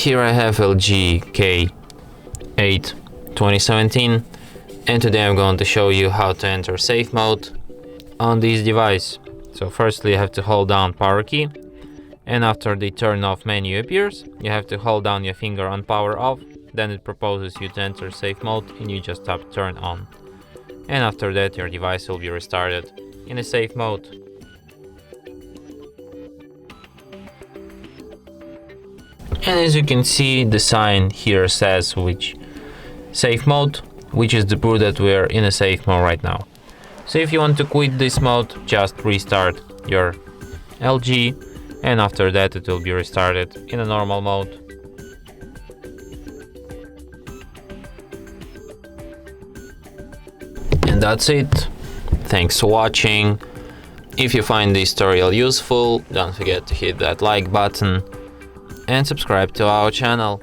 Here I have LG K8 2017, and today I'm going to show you how to enter safe mode on this device. So firstly you have to hold down power key, and after the turn off menu appears, you have to hold down your finger on power off, then it proposes you to enter safe mode and you just tap turn on. And after that your device will be restarted in a safe mode. And as you can see, the sign here says which safe mode, which is the proof that we're in a safe mode right now. So if you want to quit this mode, just restart your LG, and after that it will be restarted in a normal mode. And that's it. Thanks for watching. If you find this tutorial useful, don't forget to hit that like button and subscribe to our channel.